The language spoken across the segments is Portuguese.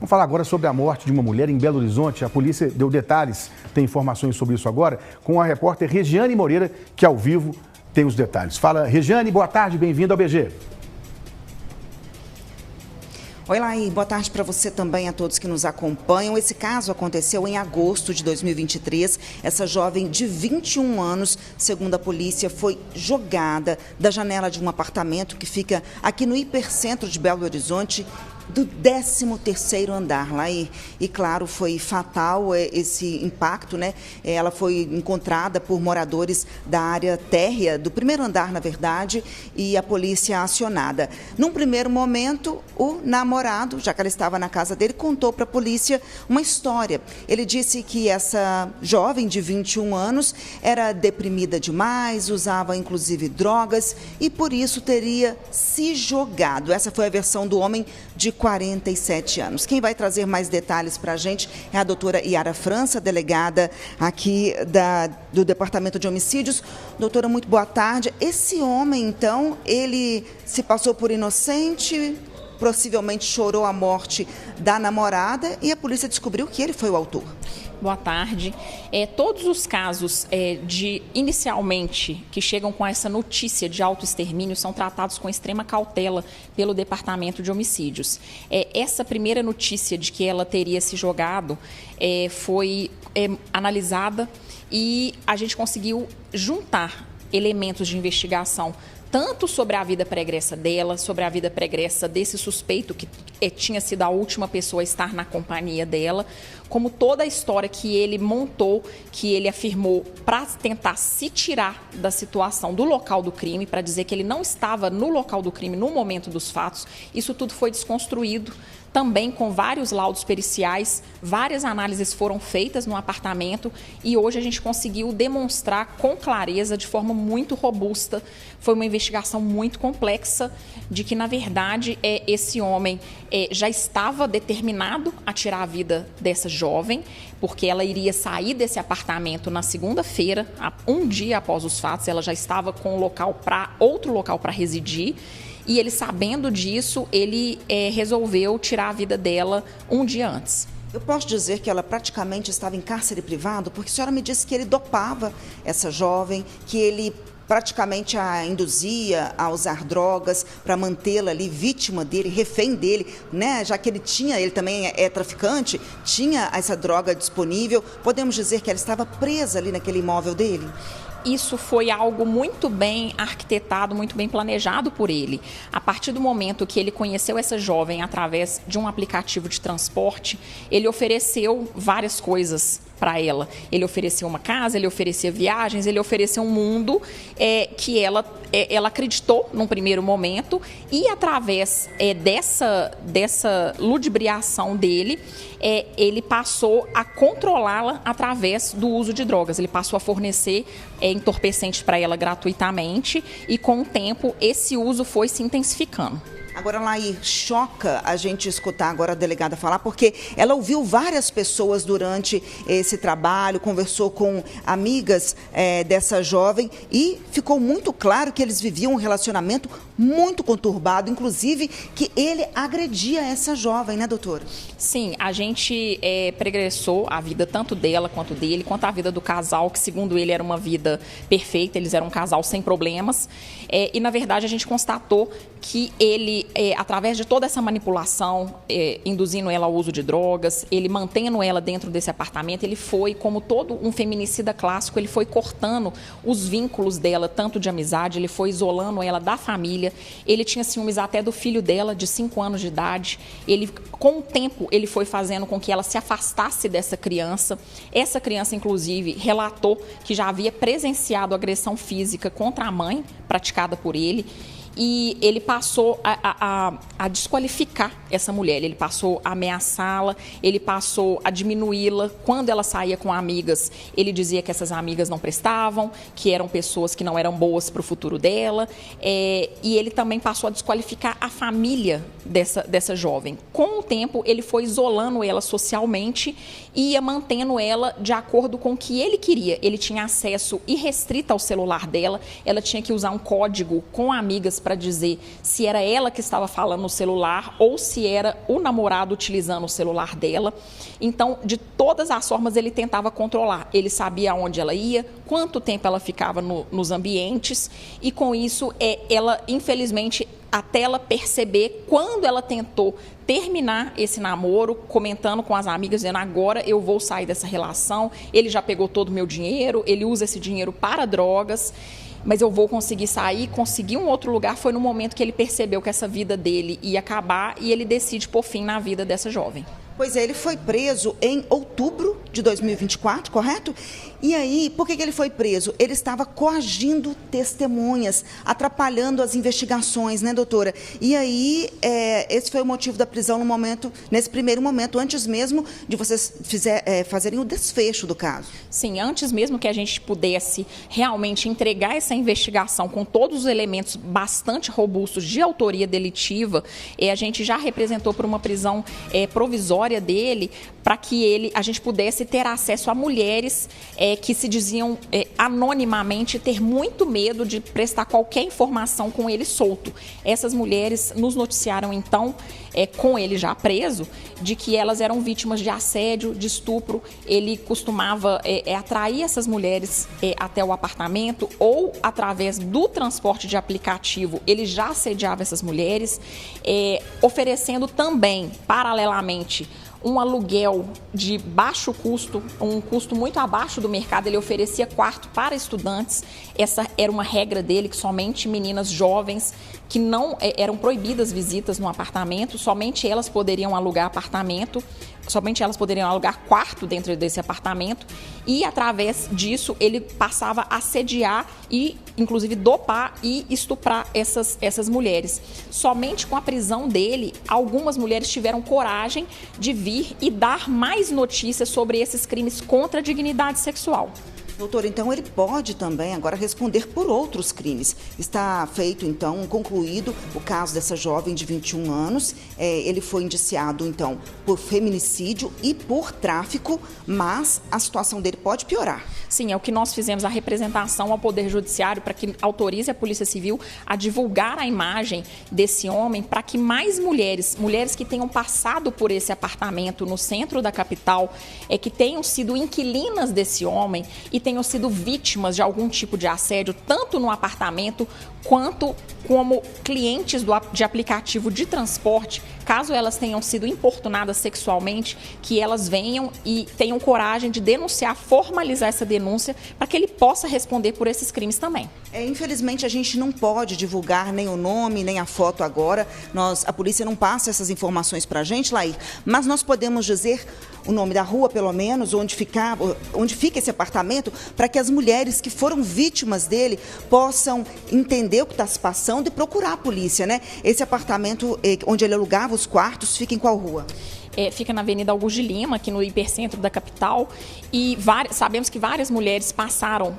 Vamos falar agora sobre a morte de uma mulher em Belo Horizonte. A polícia deu detalhes, tem informações sobre isso agora, com a repórter Regiane Moreira, que ao vivo tem os detalhes. Fala, Regiane, boa tarde, bem-vinda ao BG. Oi, Laí, boa tarde para você também, a todos que nos acompanham. Esse caso aconteceu em agosto de 2023. Essa jovem de 21 anos, segundo a polícia, foi jogada da janela de um apartamento que fica aqui no hipercentro de Belo Horizonte, do 13º andar lá e claro, foi fatal esse impacto, né? Ela foi encontrada por moradores da área térrea, do primeiro andar, na verdade, e a polícia acionada. Num primeiro momento, o namorado, já que ela estava na casa dele, contou para a polícia uma história. Ele disse que essa jovem de 21 anos era deprimida demais, usava inclusive drogas e por isso teria se jogado. Essa foi a versão do homem de 47 anos. Quem vai trazer mais detalhes para a gente é a doutora Yara França, delegada aqui do Departamento de Homicídios. Doutora, muito boa tarde. Esse homem, então, ele se passou por inocente, possivelmente chorou a morte da namorada e a polícia descobriu que ele foi o autor. Boa tarde. Todos os casos inicialmente, que chegam com essa notícia de autoextermínio são tratados com extrema cautela pelo Departamento de Homicídios. Essa primeira notícia de que ela teria se jogado foi analisada e a gente conseguiu juntar elementos de investigação tanto sobre a vida pregressa dela, sobre a vida pregressa desse suspeito, que tinha sido a última pessoa a estar na companhia dela, como toda a história que ele montou, que ele afirmou para tentar se tirar da situação do local do crime, para dizer que ele não estava no local do crime no momento dos fatos. Isso tudo foi desconstruído, também com vários laudos periciais, várias análises foram feitas no apartamento e hoje a gente conseguiu demonstrar com clareza, de forma muito robusta, foi uma investigação muito complexa, de que, na verdade, esse homem já estava determinado a tirar a vida dessa jovem, porque ela iria sair desse apartamento na segunda-feira, um dia após os fatos, ela já estava com outro local para residir. E ele, sabendo disso, ele resolveu tirar a vida dela um dia antes. Eu posso dizer que ela praticamente estava em cárcere privado, porque a senhora me disse que ele dopava essa jovem, que ele praticamente a induzia a usar drogas para mantê-la ali vítima dele, refém dele, né? Já que ele também é traficante, tinha essa droga disponível. Podemos dizer que ela estava presa ali naquele imóvel dele? Isso foi algo muito bem arquitetado, muito bem planejado por ele. A partir do momento que ele conheceu essa jovem através de um aplicativo de transporte, ele ofereceu várias coisas para ela. Ele ofereceu uma casa, ele oferecia viagens, ele ofereceu um mundo que ela acreditou num primeiro momento e através dessa ludibriação dele, ele passou a controlá-la através do uso de drogas. Ele passou a fornecer entorpecentes para ela gratuitamente e com o tempo esse uso foi se intensificando. Agora, Laí, choca a gente escutar agora a delegada falar, porque ela ouviu várias pessoas durante esse trabalho, conversou com amigas dessa jovem e ficou muito claro que eles viviam um relacionamento muito conturbado, inclusive que ele agredia essa jovem, né, doutora? Sim, a gente pregressou a vida tanto dela quanto dele, quanto a vida do casal, que segundo ele era uma vida perfeita, eles eram um casal sem problemas, e na verdade a gente constatou que ele, através de toda essa manipulação, induzindo ela ao uso de drogas, ele mantendo ela dentro desse apartamento, ele foi, como todo um feminicida clássico, ele foi cortando os vínculos dela, tanto de amizade, ele foi isolando ela da família, ele tinha ciúmes até do filho dela, de 5 anos de idade, com o tempo, ele foi fazendo com que ela se afastasse dessa criança. Essa criança, inclusive, relatou que já havia presenciado agressão física contra a mãe, praticada por ele. E ele passou a desqualificar essa mulher, ele passou a ameaçá-la, ele passou a diminuí-la. Quando ela saía com amigas, ele dizia que essas amigas não prestavam, que eram pessoas que não eram boas para o futuro dela. E ele também passou a desqualificar a família dessa jovem. Com o tempo, ele foi isolando ela socialmente e ia mantendo ela de acordo com o que ele queria. Ele tinha acesso irrestrito ao celular dela, ela tinha que usar um código com amigas para dizer se era ela que estava falando no celular ou se era o namorado utilizando o celular dela. Então, de todas as formas, ele tentava controlar. Ele sabia aonde ela ia, quanto tempo ela ficava nos ambientes, e com isso, ela, infelizmente, até ela perceber quando ela tentou terminar esse namoro, comentando com as amigas, dizendo: agora eu vou sair dessa relação, ele já pegou todo o meu dinheiro, ele usa esse dinheiro para drogas, mas eu vou conseguir sair, conseguir um outro lugar. Foi no momento que ele percebeu que essa vida dele ia acabar e ele decide pôr fim na vida dessa jovem. Pois é, ele foi preso em outubro de 2024, correto? E aí, por que ele foi preso? Ele estava coagindo testemunhas, atrapalhando as investigações, né, doutora? E aí, esse foi o motivo da prisão nesse primeiro momento, antes mesmo de vocês fazerem o desfecho do caso. Sim, antes mesmo que a gente pudesse realmente entregar essa investigação com todos os elementos bastante robustos de autoria delitiva, a gente já representou por uma prisão provisória dele, para que a gente pudesse ter acesso a mulheres que se diziam anonimamente ter muito medo de prestar qualquer informação com ele solto. Essas mulheres nos noticiaram, então, com ele já preso, de que elas eram vítimas de assédio, de estupro. Ele costumava atrair essas mulheres até o apartamento, ou através do transporte de aplicativo, ele já assediava essas mulheres, oferecendo também, paralelamente, um aluguel de baixo custo, um custo muito abaixo do mercado. Ele oferecia quarto para estudantes. Essa era uma regra dele, que somente meninas jovens, que não eram proibidas visitas no apartamento, somente elas poderiam alugar apartamento, somente elas poderiam alugar quarto dentro desse apartamento, e através disso ele passava a assediar e, inclusive, dopar e estuprar essas mulheres. Somente com a prisão dele, algumas mulheres tiveram coragem de vir e dar mais notícias sobre esses crimes contra a dignidade sexual. Doutor, então ele pode também agora responder por outros crimes. Está feito, então, concluído o caso dessa jovem de 21 anos. Ele foi indiciado, então, por feminicídio e por tráfico, mas a situação dele pode piorar. Sim, é o que nós fizemos, a representação ao Poder Judiciário para que autorize a Polícia Civil a divulgar a imagem desse homem, para que mais mulheres que tenham passado por esse apartamento no centro da capital, que tenham sido inquilinas desse homem e tenham sido vítimas de algum tipo de assédio, tanto no apartamento quanto como clientes de aplicativo de transporte, caso elas tenham sido importunadas sexualmente, que elas venham e tenham coragem de denunciar, formalizar essa denúncia, para que ele possa responder por esses crimes também. Infelizmente, a gente não pode divulgar nem o nome, nem a foto agora. A polícia não passa essas informações para a gente, Lair, mas nós podemos dizer o nome da rua, pelo menos, onde fica esse apartamento, para que as mulheres que foram vítimas dele possam entender o que está se passando e procurar a polícia, né? Esse apartamento onde ele alugava os quartos fica em qual rua? Fica na Avenida Augusto de Lima, aqui no hipercentro da capital, e sabemos que várias mulheres passaram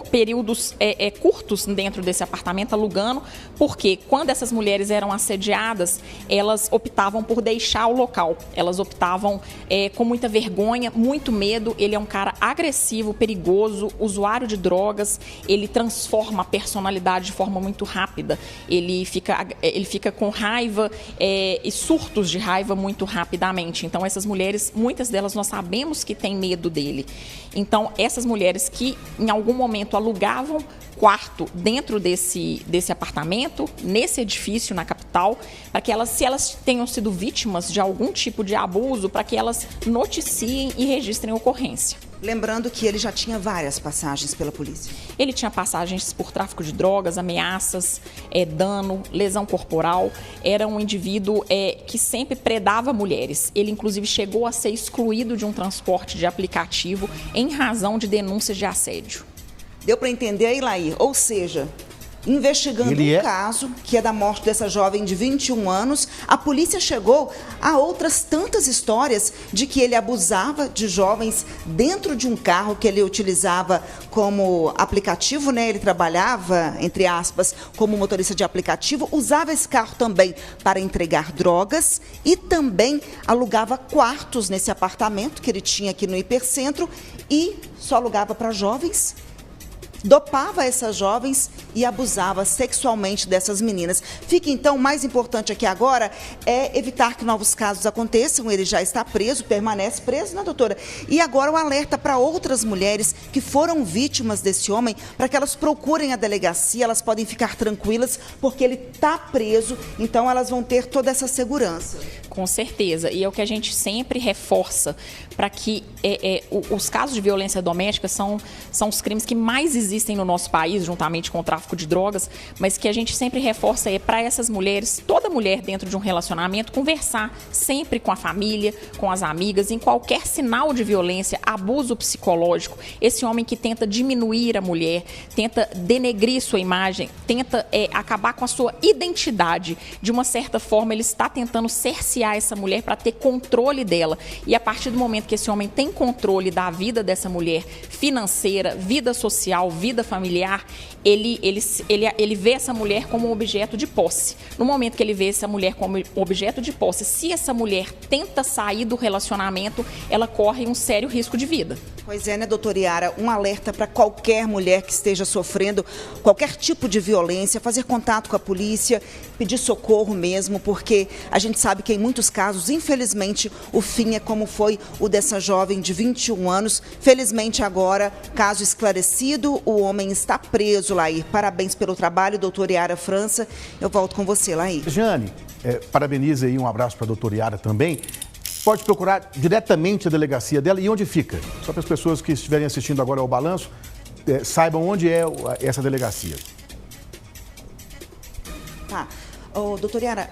períodos curtos dentro desse apartamento alugando, porque quando essas mulheres eram assediadas, elas optavam por deixar o local, elas optavam com muita vergonha, muito medo. Ele é um cara agressivo, perigoso, usuário de drogas, ele transforma a personalidade de forma muito rápida, ele fica com raiva e surtos de raiva muito rapidamente. Então, essas mulheres, muitas delas nós sabemos que têm medo dele. Então, essas mulheres que em algum momento alugavam quarto dentro desse apartamento, nesse edifício na capital, para que se elas tenham sido vítimas de algum tipo de abuso, para que elas noticiem e registrem ocorrência. Lembrando que ele já tinha várias passagens pela polícia. Ele tinha passagens por tráfico de drogas, ameaças, dano, lesão corporal. Era um indivíduo que sempre predava mulheres. Ele, inclusive, chegou a ser excluído de um transporte de aplicativo em razão de denúncias de assédio. Deu para entender aí, Lair? Ou seja, investigando um caso que é da morte dessa jovem de 21 anos, a polícia chegou a outras tantas histórias de que ele abusava de jovens dentro de um carro que ele utilizava como aplicativo, né? Ele trabalhava, entre aspas, como motorista de aplicativo, usava esse carro também para entregar drogas e também alugava quartos nesse apartamento que ele tinha aqui no hipercentro e só alugava para jovens dopava essas jovens e abusava sexualmente dessas meninas. Fica então, o mais importante aqui agora é evitar que novos casos aconteçam. Ele já está preso, permanece preso, né, doutora? E agora o alerta para outras mulheres que foram vítimas desse homem, para que elas procurem a delegacia, elas podem ficar tranquilas, porque ele está preso, então elas vão ter toda essa segurança. Com certeza, e é o que a gente sempre reforça, para que os casos de violência doméstica são os crimes que mais existem no nosso país, juntamente com o tráfico de drogas, mas que a gente sempre reforça para essas mulheres, toda mulher dentro de um relacionamento, conversar sempre com a família, com as amigas, em qualquer sinal de violência, abuso psicológico, esse homem que tenta diminuir a mulher, tenta denegrir sua imagem, tenta acabar com a sua identidade, de uma certa forma ele está tentando cercear essa mulher para ter controle dela, e a partir do momento que esse homem tem controle da vida dessa mulher, financeira, vida social, vida familiar, ele vê essa mulher como um objeto de posse. No momento que ele vê essa mulher como objeto de posse, se essa mulher tenta sair do relacionamento, ela corre um sério risco de vida. Pois é, né, doutora Yara? Um alerta para qualquer mulher que esteja sofrendo qualquer tipo de violência, fazer contato com a polícia, pedir socorro mesmo, porque a gente sabe que em muitos casos, infelizmente, o fim é como foi o dessa jovem de 21 anos. Felizmente agora, caso esclarecido, o homem está preso, Lair. Parabéns pelo trabalho, doutora Yara França. Eu volto com você, Lair. Jane, parabeniza aí, um abraço para a doutora Yara também. Pode procurar diretamente a delegacia dela e onde fica. Só para as pessoas que estiverem assistindo agora ao balanço, saibam onde é essa delegacia. Tá. Doutora Yara,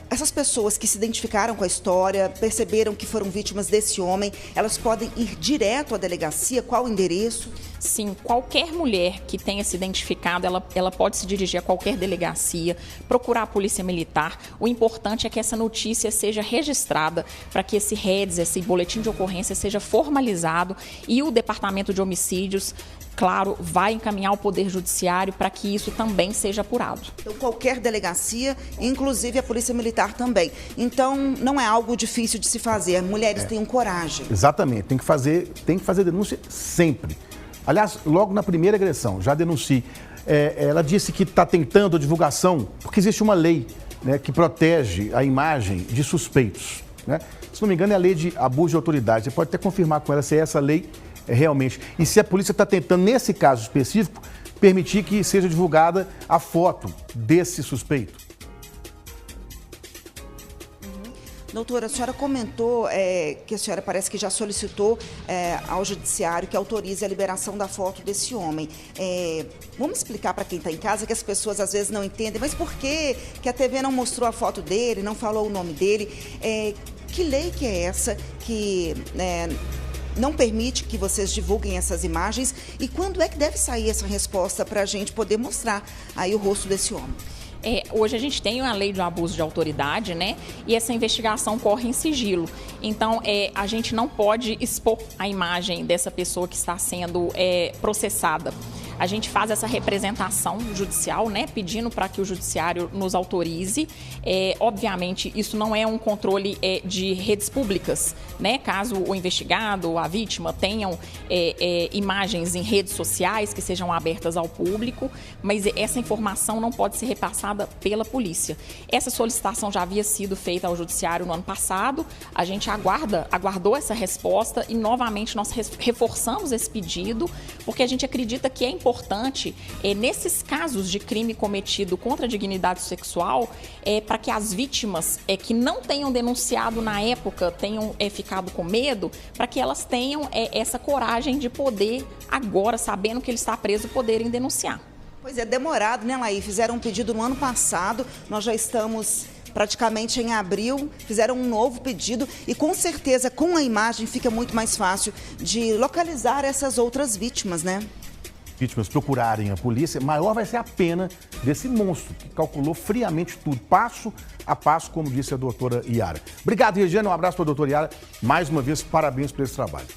essas pessoas que se identificaram com a história, perceberam que foram vítimas desse homem, elas podem ir direto à delegacia? Qual o endereço? Sim, qualquer mulher que tenha se identificado, ela pode se dirigir a qualquer delegacia, procurar a polícia militar. O importante é que essa notícia seja registrada para que esse REDS, esse boletim de ocorrência, seja formalizado e o Departamento de Homicídios, claro, vai encaminhar ao Poder Judiciário para que isso também seja apurado. Então, qualquer delegacia, inclusive a Polícia Militar também. Então, não é algo difícil de se fazer. Mulheres tenham coragem. Exatamente. Tem que fazer denúncia sempre. Aliás, logo na primeira agressão, já denuncie. Ela disse que está tentando a divulgação, porque existe uma lei, né, que protege a imagem de suspeitos, né? Se não me engano, é a lei de abuso de autoridade. Você pode até confirmar com ela se é essa lei realmente. E se a polícia está tentando, nesse caso específico, permitir que seja divulgada a foto desse suspeito. Doutora, a senhora comentou que a senhora parece que já solicitou ao judiciário que autorize a liberação da foto desse homem. Vamos explicar para quem está em casa, que as pessoas às vezes não entendem, mas por que a TV não mostrou a foto dele, não falou o nome dele? Que lei que é essa que não permite que vocês divulguem essas imagens? E quando é que deve sair essa resposta para a gente poder mostrar aí o rosto desse homem? Hoje a gente tem a lei do abuso de autoridade, né? E essa investigação corre em sigilo. Então, a gente não pode expor a imagem dessa pessoa que está sendo processada. A gente faz essa representação judicial, né, pedindo para que o judiciário nos autorize. Obviamente, isso não é um controle de redes públicas, né? Caso o investigado ou a vítima tenham imagens em redes sociais que sejam abertas ao público, mas essa informação não pode ser repassada pela polícia. Essa solicitação já havia sido feita ao judiciário no ano passado. A gente aguardou essa resposta e novamente nós reforçamos esse pedido, porque a gente acredita que é importante, nesses casos de crime cometido contra a dignidade sexual, para que as vítimas que não tenham denunciado na época, tenham ficado com medo, para que elas tenham essa coragem de poder, agora, sabendo que ele está preso, poderem denunciar. Pois é, demorado, né, Laí? Fizeram um pedido no ano passado, nós já estamos praticamente em abril, fizeram um novo pedido e com certeza com a imagem fica muito mais fácil de localizar essas outras vítimas, né? Vítimas procurarem a polícia, maior vai ser a pena desse monstro que calculou friamente tudo, passo a passo, como disse a doutora Yara. Obrigado, Regiane, um abraço para a doutora Yara. Mais uma vez, parabéns por esse trabalho.